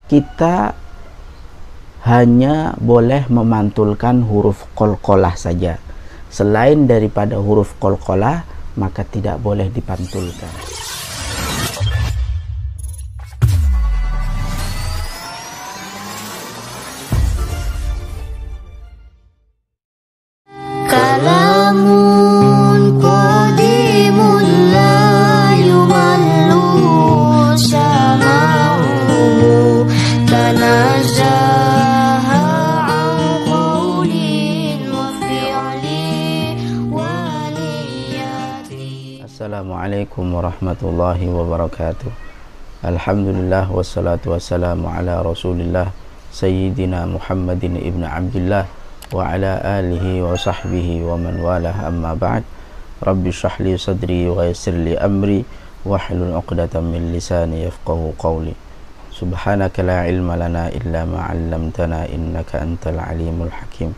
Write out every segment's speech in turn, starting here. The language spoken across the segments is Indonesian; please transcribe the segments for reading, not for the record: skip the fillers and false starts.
kita hanya boleh memantulkan huruf qalqalah saja. Selain daripada huruf qalqalah, maka tidak boleh dipantulkan. Kalamun qadimun la yumallu sama'u tanazzaha an qawlin wa fi'li wa niyati. Assalamualaikum warahmatullahi wabarakatuh. Alhamdulillah wassalatu wassalamu ala rasulillah Sayyidina Muhammadin ibn Abdillah wa ala alihi wa sahbihi wa man walah, amma ba'd. Rabbi shrah li sadri wa yassir li amri wahlul 'uqdatam min lisani yafqahu qawli. Subhanaka la ilma lana illa ma 'allamtana innaka antal alimul hakim.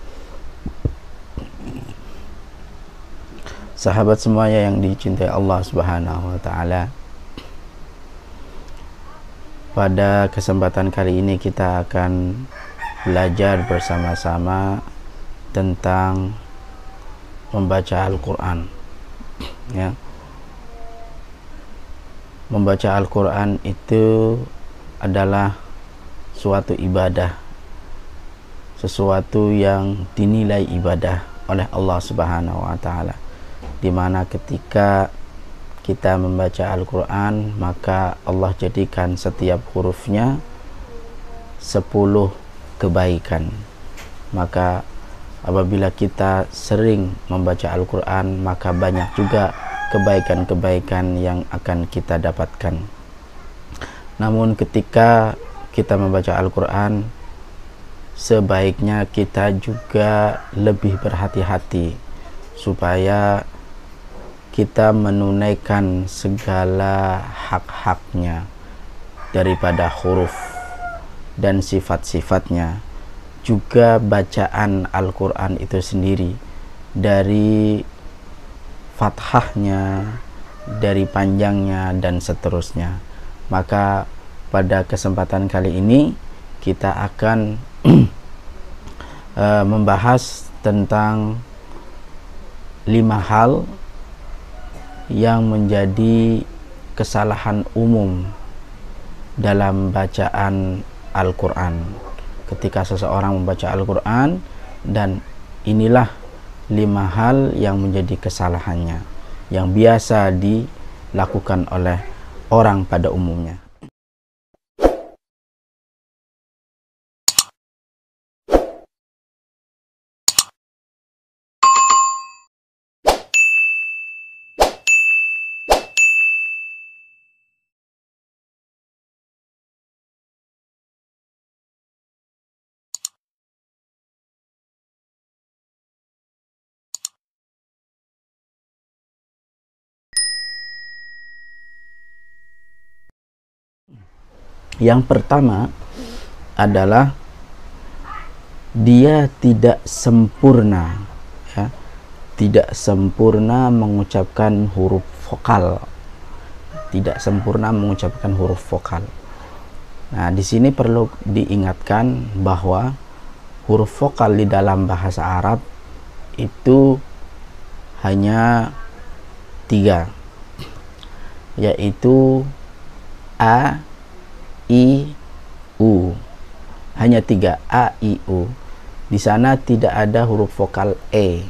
Sahabat semuanya yang dicintai Allah Subhanahu wa taala, pada kesempatan kali ini kita akan belajar bersama-sama tentang membaca Al-Quran, ya. Membaca Al-Quran itu adalah suatu ibadah, sesuatu yang dinilai ibadah oleh Allah Subhanahu wa taala, dimana ketika kita membaca Al-Quran, maka Allah jadikan setiap hurufnya 10 kebaikan. Maka apabila kita sering membaca Al-Quran, maka banyak juga kebaikan-kebaikan yang akan kita dapatkan. Namun ketika kita membaca Al-Quran, sebaiknya kita juga lebih berhati-hati supaya kita menunaikan segala hak-haknya daripada huruf dan sifat-sifatnya, juga bacaan Al-Quran itu sendiri, dari fathahnya, dari panjangnya, dan seterusnya. Maka pada kesempatan kali ini kita akan membahas tentang 5 hal yang menjadi kesalahan umum dalam bacaan Al-Quran ketika seseorang membaca Al-Quran, dan inilah 5 hal yang menjadi kesalahannya yang biasa dilakukan oleh orang pada umumnya. Yang pertama adalah dia tidak sempurna, ya, tidak sempurna mengucapkan huruf vokal, tidak sempurna mengucapkan huruf vokal. Nah, di sini perlu diingatkan bahwa huruf vokal di dalam bahasa Arab itu hanya 3, yaitu A, I, U. Hanya 3, A, I, U. Di sana tidak ada huruf vokal E.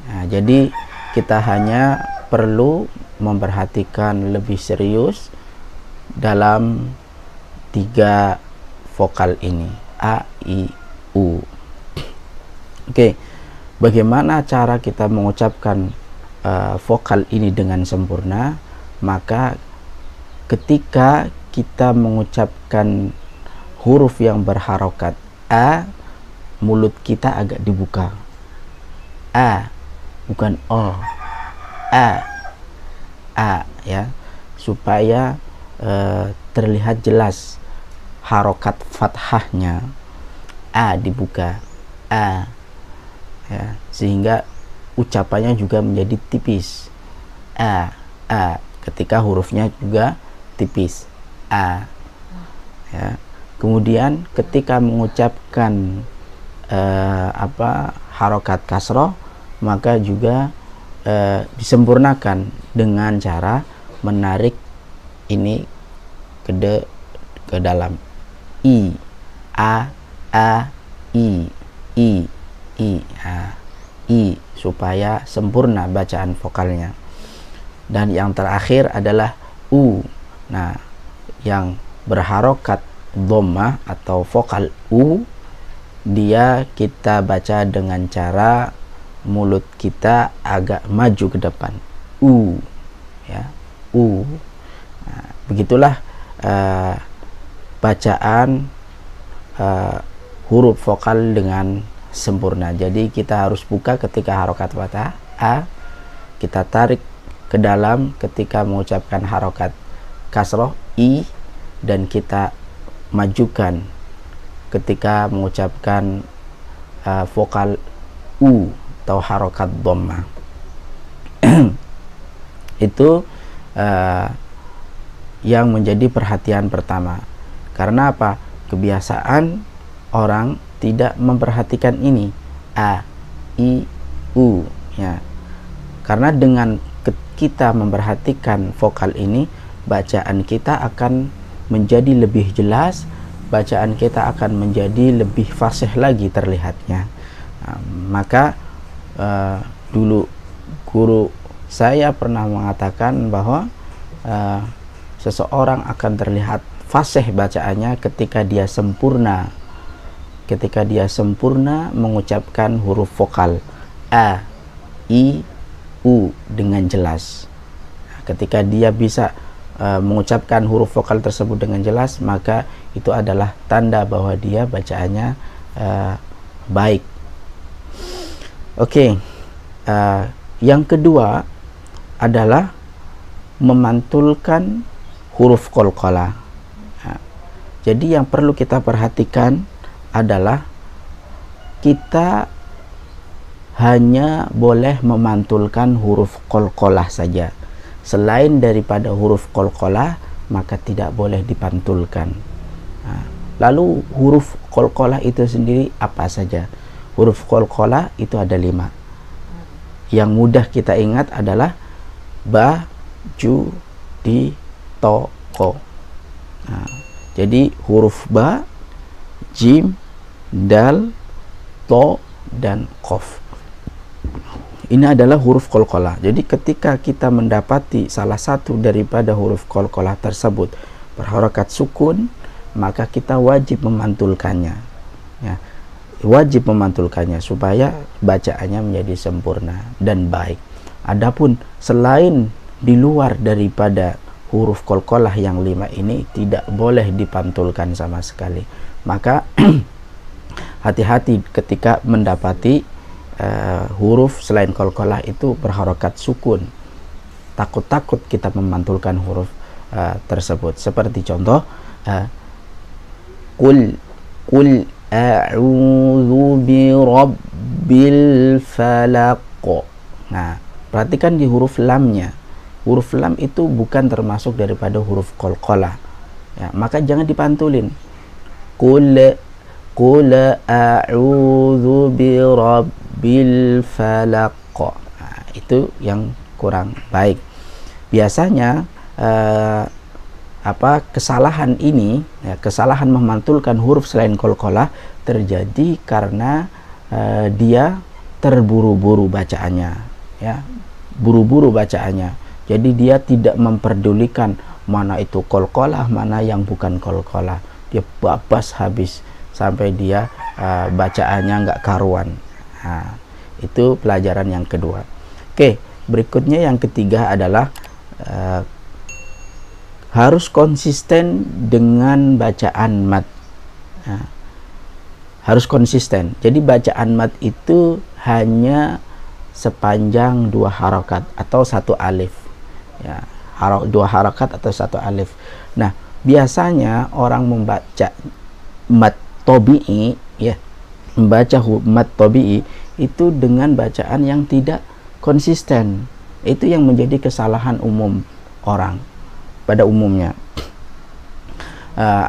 Nah, jadi kita hanya perlu memperhatikan lebih serius dalam 3 vokal ini, A, I, U. Oke, bagaimana cara kita mengucapkan vokal ini dengan sempurna? Maka ketika kita mengucapkan huruf yang berharokat A, mulut kita agak dibuka. A, bukan O. A, ya, supaya terlihat jelas harokat fathahnya. A dibuka, A, ya, sehingga ucapannya juga menjadi tipis. A, ketika hurufnya juga tipis. A, ya. Kemudian ketika mengucapkan harokat kasroh, maka juga disempurnakan dengan cara menarik ini ke dalam i, a, i, i, supaya sempurna bacaan vokalnya. Dan yang terakhir adalah u. Nah, yang berharokat dhammah atau vokal u, dia kita baca dengan cara mulut kita agak maju ke depan, u, ya, u. Nah, begitulah bacaan huruf vokal dengan sempurna. Jadi kita harus buka ketika harokat fathah a, kita tarik ke dalam ketika mengucapkan harokat kasroh i, dan kita majukan ketika mengucapkan vokal u atau harokat dhammah. Itu yang menjadi perhatian pertama. Karena apa? Kebiasaan orang tidak memperhatikan ini, a, i, u, ya. Karena dengan kita memperhatikan vokal ini, bacaan kita akan menjadi lebih jelas, bacaan kita akan menjadi lebih fasih lagi terlihatnya. Nah, maka dulu guru saya pernah mengatakan bahwa seseorang akan terlihat fasih bacaannya ketika dia sempurna mengucapkan huruf vokal a, i, u dengan jelas. Ketika dia bisa mengucapkan huruf vokal tersebut dengan jelas, maka itu adalah tanda bahwa dia bacaannya baik. Oke. Yang kedua adalah memantulkan huruf qalqalah. Jadi yang perlu kita perhatikan adalah kita hanya boleh memantulkan huruf qalqalah saja. Selain daripada huruf qalqalah, maka tidak boleh dipantulkan. Lalu huruf qalqalah itu sendiri apa saja? Huruf qalqalah itu ada 5. Yang mudah kita ingat adalah ba, ju, di, to, ko. Jadi huruf ba, jim, dal, to, dan qaf. Ini adalah huruf qalqalah. Jadi ketika kita mendapati salah satu daripada huruf qalqalah tersebut berharokat sukun, maka kita wajib memantulkannya, ya. Wajib memantulkannya supaya bacaannya menjadi sempurna dan baik. Adapun selain di luar daripada huruf qalqalah yang 5 ini tidak boleh dipantulkan sama sekali. Maka hati-hati ketika mendapati huruf selain qalqalah itu berharokat sukun. Takut-takut kita memantulkan huruf tersebut. Seperti contoh qul a'udzu birabbil falaq. Nah, perhatikan di huruf lamnya. Huruf lam itu bukan termasuk daripada huruf qalqalah, ya, maka jangan dipantulin. Qul a'udzu birabbil falaq. Nah, itu yang kurang baik. Biasanya kesalahan ini, ya, kesalahan memantulkan huruf selain qalqalah terjadi karena dia terburu-buru bacaannya, ya, buru-buru bacaannya. Jadi dia tidak memperdulikan mana itu qalqalah, mana yang bukan qalqalah. Dia babas habis sampai dia bacaannya nggak karuan. Nah, itu pelajaran yang kedua. Oke, berikutnya yang ketiga adalah harus konsisten dengan bacaan mat. Nah, harus konsisten. Jadi bacaan mat itu hanya sepanjang 2 harokat atau 1 alif, ya, 2 harokat atau 1 alif. Nah, biasanya orang membaca mat tabi'i, ya, membaca mat tabi'i itu dengan bacaan yang tidak konsisten. Itu yang menjadi kesalahan umum orang pada umumnya.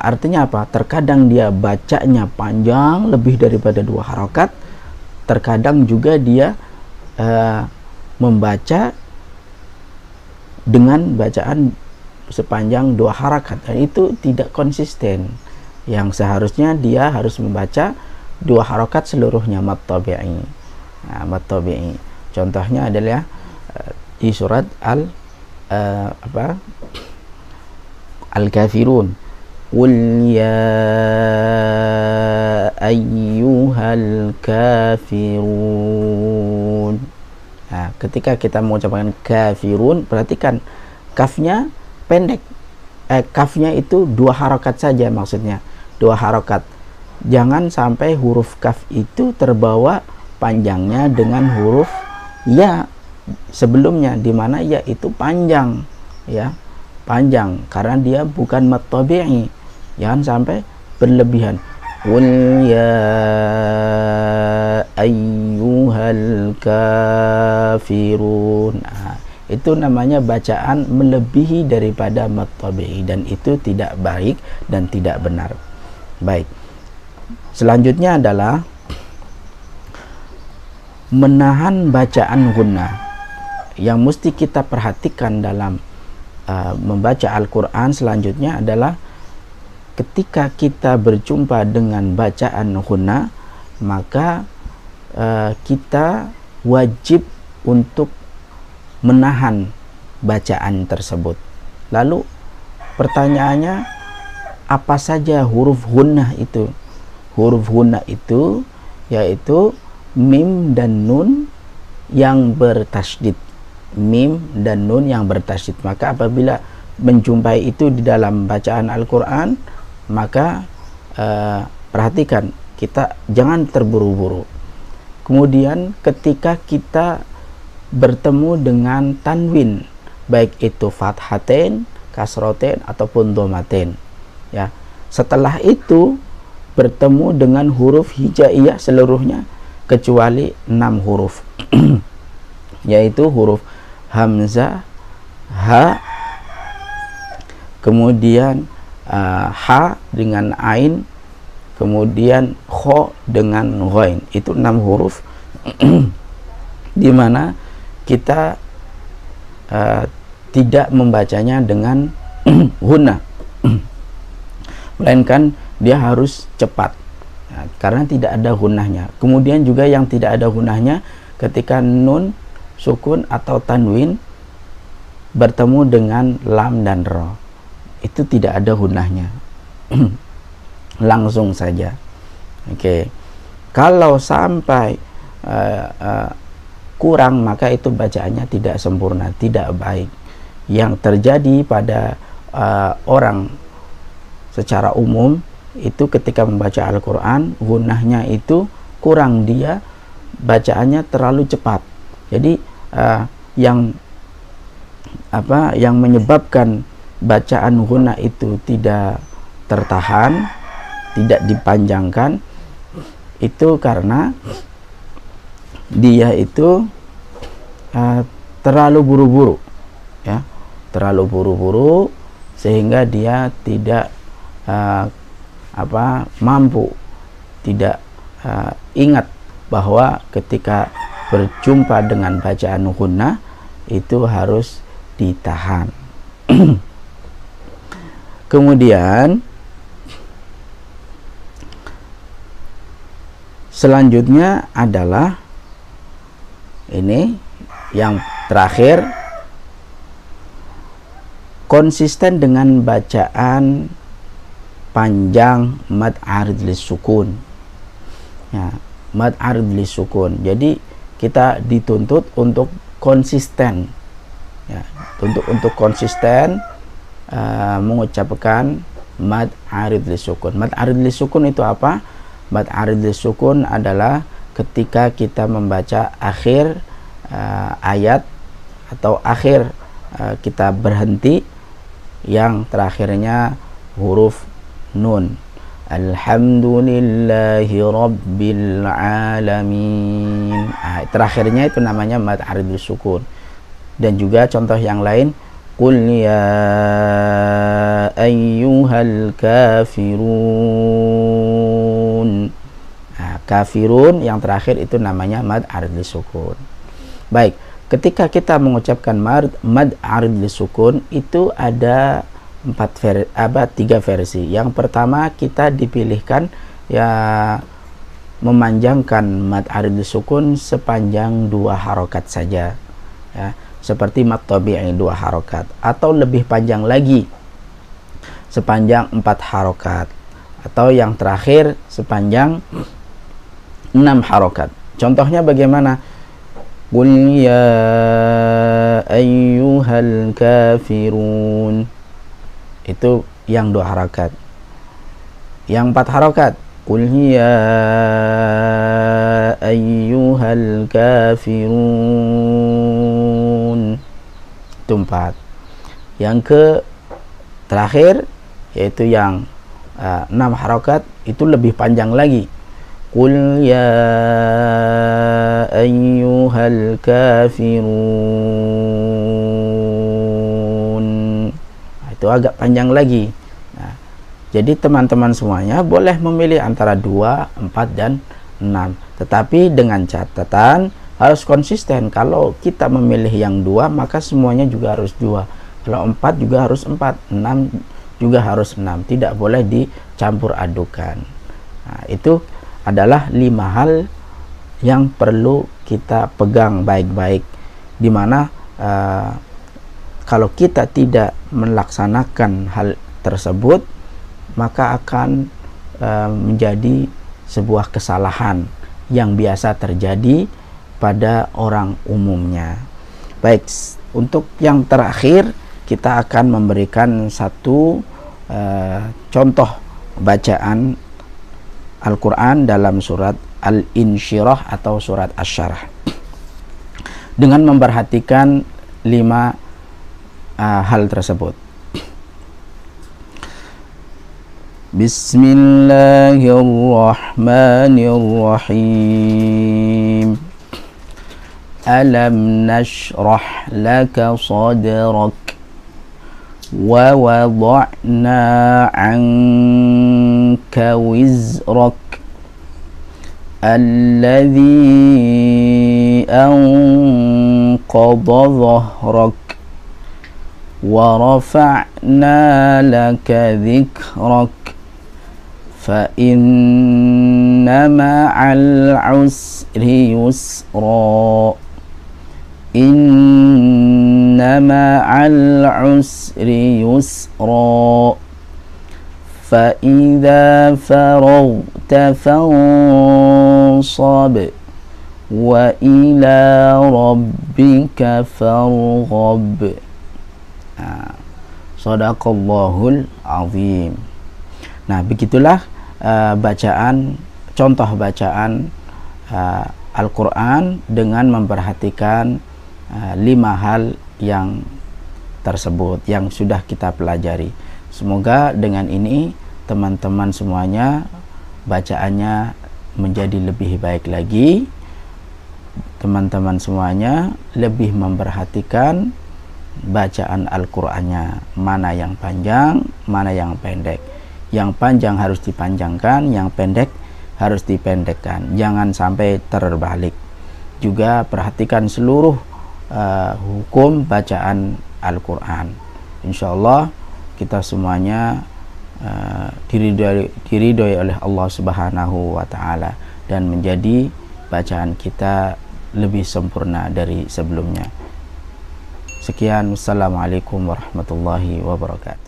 Artinya apa? Terkadang dia bacanya panjang lebih daripada 2 harokat, terkadang juga dia membaca dengan bacaan sepanjang 2 harokat, dan itu tidak konsisten. Yang seharusnya dia harus membaca 2 harokat seluruhnya mad tabi'i. Mad tabi'i contohnya adalah di surat Al-Kafirun, Qul ya ayyuhal kafirun. Ketika kita mengucapkan kafirun, perhatikan kafnya pendek. Kafnya itu 2 harokat saja, maksudnya 2 harokat. Jangan sampai huruf kaf itu terbawa panjangnya dengan huruf ya sebelumnya, di mana ya itu panjang, ya panjang karena dia bukan mad tabi'i. Jangan sampai berlebihan. Qul ya ayyuhal kafirun. Itu namanya bacaan melebihi daripada mad tabi'i, dan itu tidak baik dan tidak benar. Baik. Selanjutnya adalah menahan bacaan gunnah. Yang mesti kita perhatikan dalam membaca Al-Quran selanjutnya adalah ketika kita berjumpa dengan bacaan gunnah, maka kita wajib untuk menahan bacaan tersebut. Lalu pertanyaannya, apa saja huruf gunnah itu? Huruf gunnah itu yaitu mim dan nun yang bertasydid. Mim dan nun yang bertasydid. Maka apabila menjumpai itu di dalam bacaan Al-Quran, maka perhatikan, kita jangan terburu-buru. Kemudian ketika kita bertemu dengan tanwin, baik itu fathatain, kasrotain ataupun domatain, ya, setelah itu bertemu dengan huruf hijaiyah seluruhnya kecuali 6 huruf yaitu huruf hamzah, ha, kemudian ha dengan ain, kemudian kho dengan ghain. Itu 6 huruf di mana kita tidak membacanya dengan gunnah melainkan dia harus cepat, karena tidak ada gunnahnya. Kemudian juga yang tidak ada gunnahnya ketika nun, sukun atau tanwin bertemu dengan lam dan ro, itu tidak ada gunnahnya. Langsung saja. Oke. Kalau sampai kurang, maka itu bacaannya tidak sempurna, tidak baik. Yang terjadi pada orang secara umum itu ketika membaca Al-Quran, gunnahnya itu kurang, dia bacaannya terlalu cepat. Jadi yang menyebabkan bacaan gunnah itu tidak tertahan, tidak dipanjangkan, itu karena dia itu terlalu buru-buru, ya, terlalu buru-buru sehingga dia tidak mampu, tidak ingat bahwa ketika berjumpa dengan bacaan gunnah itu harus ditahan. Kemudian selanjutnya adalah ini yang terakhir, konsisten dengan bacaan panjang mad arid lis sukun, ya, mad arid lis sukun. Jadi kita dituntut untuk konsisten, ya, untuk konsisten mengucapkan mad arid lis sukun. Mad arid lis sukun itu apa? Mad arid lis sukun adalah ketika kita membaca akhir ayat atau akhir kita berhenti yang terakhirnya huruf nun. Alhamdulillahi rabbil alamin. Terakhirnya itu namanya mad arid lis sukun. Dan juga contoh yang lain, Qul ya ayyuhal kafirun. Nah, kafirun yang terakhir itu namanya mad arid lisukun. Baik, ketika kita mengucapkan mad arid lisukun itu ada tiga versi. Yang pertama kita dipilihkan ya memanjangkan mad arid lisukun sepanjang 2 harokat saja, ya, seperti mad tabi'i 2 harokat, atau lebih panjang lagi sepanjang 4 harokat, atau yang terakhir sepanjang 6 harokat. Contohnya bagaimana? Qul ya ayyuhal kafirun, itu yang 2 harokat. Yang 4 harokat, Qul ya ayyuhal kafirun, itu 4. Yang terakhir yaitu yang 6 harokat, itu lebih panjang lagi. Qul ya ayyuhal kafirun, itu agak panjang lagi. Nah, jadi teman-teman semuanya boleh memilih antara 2, 4, dan 6. Tetapi dengan catatan harus konsisten. Kalau kita memilih yang 2, maka semuanya juga harus 2. Kalau 4 juga harus 4, 6 juga harus 6. Tidak boleh dicampur adukan. Nah, itu adalah 5 hal yang perlu kita pegang baik-baik, dimana kalau kita tidak melaksanakan hal tersebut maka akan menjadi sebuah kesalahan yang biasa terjadi pada orang umumnya. Baik, untuk yang terakhir kita akan memberikan satu contoh bacaan Al-Quran dalam surat Al-Insyirah atau surat Asy-Syarah, dengan memperhatikan 5 hal tersebut. Bismillahirrahmanirrahim. Alam nashrah laka sadrak wa wada'na 'anka wizrak alladhi anqadha dhahrak wa rafa'na laka dhikrak fa inna ma'al 'usri yusra inna ma'al 'usri yusra fa idza faraghta fansab wa ila rabbika farghab. Shadaqallahul azim. Nah, begitulah contoh bacaan Al-Quran dengan memperhatikan 5 hal yang tersebut yang sudah kita pelajari. Semoga dengan ini teman-teman semuanya bacaannya menjadi lebih baik lagi. Teman-teman semuanya lebih memperhatikan bacaan Al-Qur'annya, mana yang panjang, mana yang pendek. Yang panjang harus dipanjangkan, yang pendek harus dipendekkan. Jangan sampai terbalik. Juga perhatikan seluruh hukum bacaan Al-Quran. Insya Allah kita semuanya diridhoi oleh Allah Subhanahu wa Ta'ala dan menjadi bacaan kita lebih sempurna dari sebelumnya. Sekian, wassalamualaikum warahmatullahi wabarakatuh.